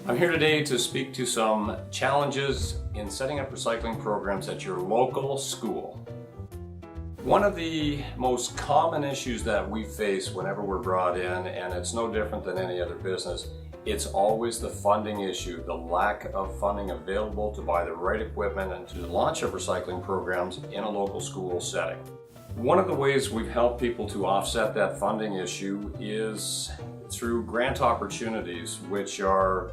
I'm here today to speak to some challenges in setting up recycling programs at your local school. One of the most common issues that we face whenever we're brought in, and it's no different than any other business, it's always the funding issue, the lack of funding available to buy the right equipment and to launch of recycling programs in a local school setting. One of the ways we've helped people to offset that funding issue is through grant opportunities, which are,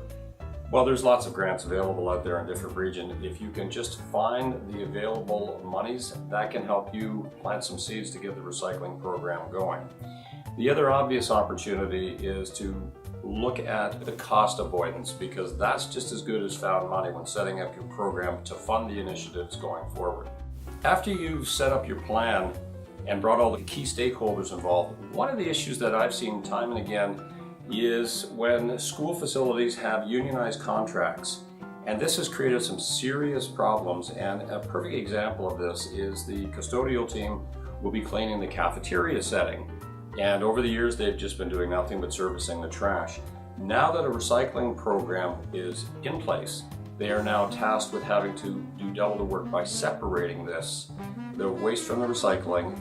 well, there's lots of grants available out there in different regions. If you can just find the available monies, that can help you plant some seeds to get the recycling program going. The other obvious opportunity is to look at the cost avoidance, because that's just as good as found money when setting up your program to fund the initiatives going forward. After you've set up your plan and brought all the key stakeholders involved, one of the issues that I've seen time and again is when school facilities have unionized contracts. And this has created some serious problems, and a perfect example of this is the custodial team will be cleaning the cafeteria setting. And over the years, they've just been doing nothing but servicing the trash. Now that a recycling program is in place, they are now tasked with having to do double the work by separating the waste from the recycling.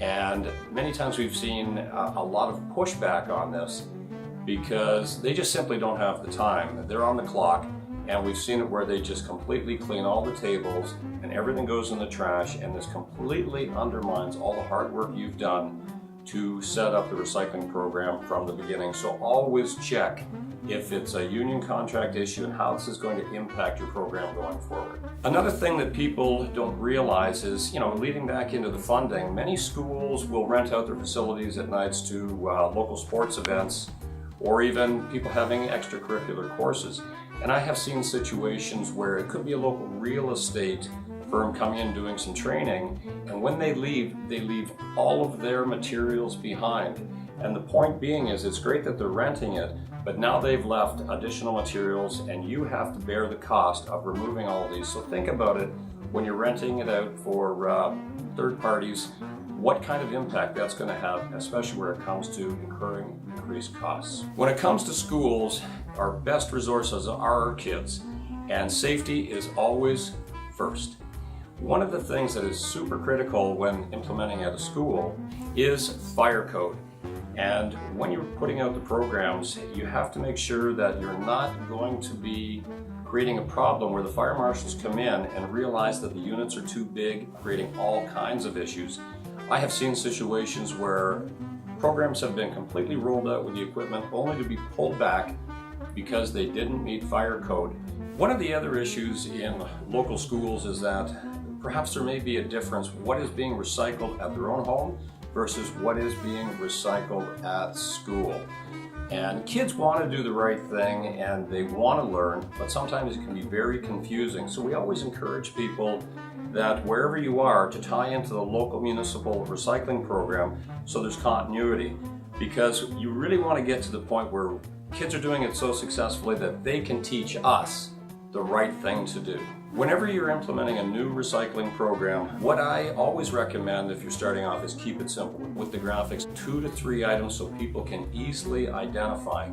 And many times we've seen a lot of pushback on this because they just simply don't have the time. They're on the clock, and we've seen it where they just completely clean all the tables and everything goes in the trash, and this completely undermines all the hard work you've done to set up the recycling program from the beginning. So always check if it's a union contract issue and how this is going to impact your program going forward. Another thing that people don't realize is, leading back into the funding, many schools will rent out their facilities at nights to local sports events or even people having extracurricular courses. And I have seen situations where it could be a local real estate firm coming in doing some training, and when they leave all of their materials behind. And the point being is, it's great that they're renting it, but now they've left additional materials and you have to bear the cost of removing all of these. So think about it when you're renting it out for third parties, what kind of impact that's going to have, especially where it comes to incurring increased costs. When it comes to schools, our best resources are our kids, and safety is always first. One of the things that is super critical when implementing at a school is fire code. And when you're putting out the programs, you have to make sure that you're not going to be creating a problem where the fire marshals come in and realize that the units are too big, creating all kinds of issues. I have seen situations where programs have been completely rolled out with the equipment only to be pulled back because they didn't meet fire code. One of the other issues in local schools is that perhaps there may be a difference what is being recycled at their own home versus what is being recycled at school. And kids want to do the right thing and they want to learn, but sometimes it can be very confusing. So we always encourage people that wherever you are to tie into the local municipal recycling program so there's continuity, because you really want to get to the point where kids are doing it so successfully that they can teach us the right thing to do. Whenever you're implementing a new recycling program, what I always recommend if you're starting off is keep it simple with the graphics, 2 to 3 items so people can easily identify.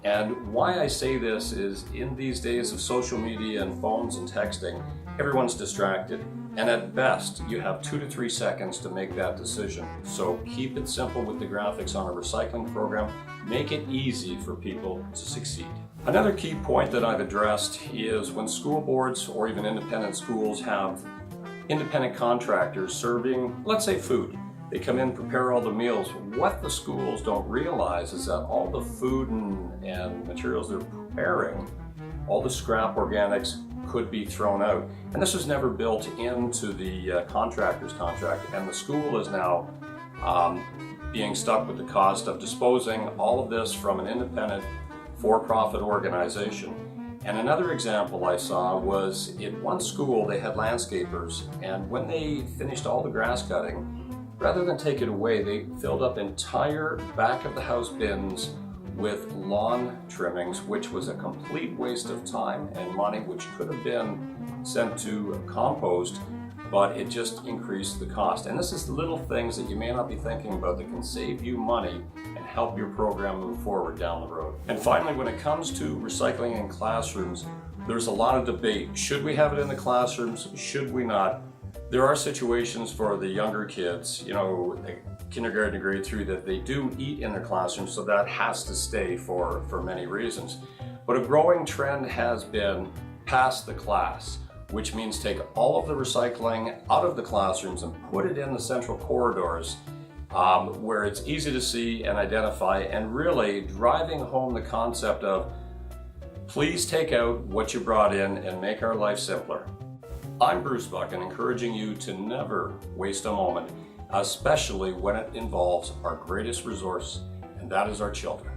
And why I say this is, in these days of social media and phones and texting, everyone's distracted. And at best, you have 2 to 3 seconds to make that decision. So keep it simple with the graphics on a recycling program. Make it easy for people to succeed. Another key point that I've addressed is when school boards or even independent schools have independent contractors serving, let's say, food. They come in, prepare all the meals. What the schools don't realize is that all the food and materials they're preparing, all the scrap organics, could be thrown out. And this was never built into the contractor's contract, and the school is now being stuck with the cost of disposing all of this from an independent for-profit organization. And another example I saw was in one school they had landscapers, and when they finished all the grass cutting, rather than take it away, they filled up entire back of the house bins with lawn trimmings, which was a complete waste of time and money, which could have been sent to compost. but it just increased the cost. And this is the little things that you may not be thinking about that can save you money and help your program move forward down the road. And finally, when it comes to recycling in classrooms, there's a lot of debate. Should we have it in the classrooms? Should we not? There are situations for the younger kids, kindergarten to grade 3, that they do eat in their classrooms, so that has to stay for many reasons. But a growing trend has been pass the class, which means take all of the recycling out of the classrooms and put it in the central corridors where it's easy to see and identify, and really driving home the concept of please take out what you brought in and make our life simpler. I'm Bruce Buck, and encouraging you to never waste a moment, especially when it involves our greatest resource, and that is our children.